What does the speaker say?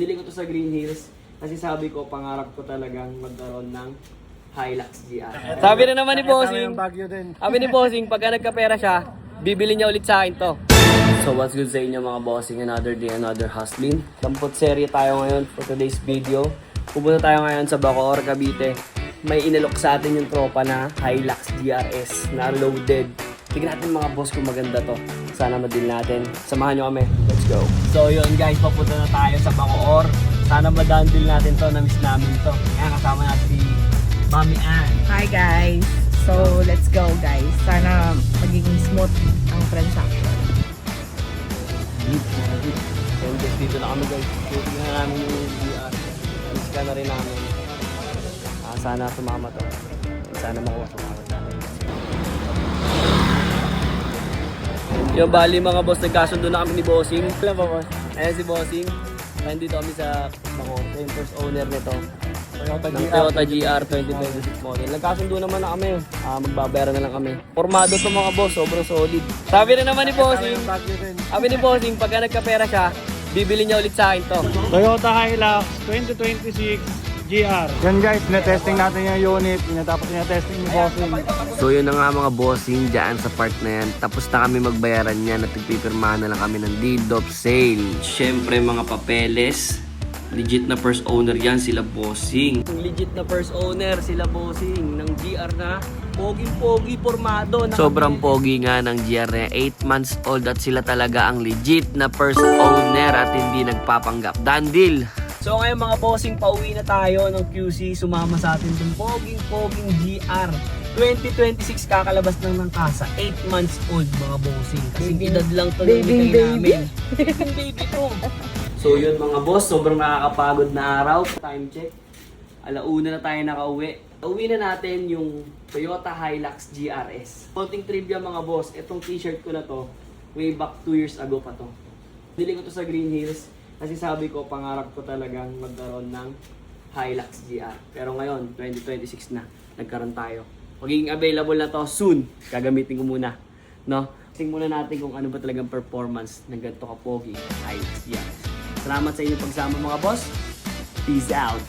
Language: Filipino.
Bili ko to sa Green Hills kasi sabi ko, pangarap ko talagang magkaroon ng Hilux GR. Sabi na naman ni Bossing, sabi ni Bossing, pagka nagkapera siya, bibili niya ulit sa akin to. So what's good sa inyo mga bossing, another day, another hustling. Dampot serye tayo ngayon for today's video. Pupunta tayo ngayon sa Bacoor, Cavite. May inalok sa atin yung tropa na Hilux GRS na loaded. Tignan natin mga boss kung maganda to. Sana madil natin. Samahan nyo kami. Let's go. So yun guys, papunta na tayo sa Bacoor. Sana madandil natin to. Na-miss namin to. Kaya kasama natin si Mami Ann. Hi guys! So, let's go guys. Sana magiging smooth ang transaction. And guys, dito na kami guys. Shooting na namin yung GR. Miss ka na rin namin. Sana sumama to. Sana makuha sumama sa akin. Yung bali mga boss, nagkasundo na kami ni Bossing. Alam ba boss? Ayan si Bossing. Nandito kami sa Bacoor. Yung first owner nito. Toyota GR 2026 model. Nagkasundo naman na kami. Magbabayaran na lang kami. Formado to mga boss, sobrang solid. Sabi na naman ni Bossing, sabi ni Bossing, pagka nagkapera siya, bibili niya ulit sa akin to. Toyota Hilux 2026 GR. Yan guys, na-testing natin yung unit. Tapos na-testing ni Bossing. So yun na nga mga bossing dyan sa part na yan. Tapos na kami magbayaran yan at nagpipirmahan na lang kami ng deed of sale. Siyempre mga papeles, legit na first owner yan sila bossing. Legit na first owner sila Bossing ng GR na poging-pogi formado. Sobrang pogi nga ng GR na 8 months old at sila talaga ang legit na first owner at hindi nagpapanggap. Done deal! So ngayon mga bossing, pauwi na tayo ng QC. Sumama sa atin itong poging-poging GR 2026, kakalabas lang ng kasa. 8 months old mga bossing. Kasing edad lang to ng bigay namin. Baby baby to. So yun mga boss, sobrang nakakapagod na araw. Time check, 1:00 na tayo nakauwi. Uwi na natin yung Toyota Hilux GRS. Konting trivia mga boss, itong t-shirt ko na to, way back 2 years ago pa to. Bili ko to sa Green Hills kasi sabi ko, pangarap ko talagang magkaroon ng Hilux GR. Pero ngayon, 2026 na, nagkaroon tayo. Magiging available na to soon. Gagamitin ko muna. No? Tingnan muna natin kung ano ba talagang performance ng ganito ka-pogi Hilux GR. Salamat sa inyong pagsama mga boss. Peace out.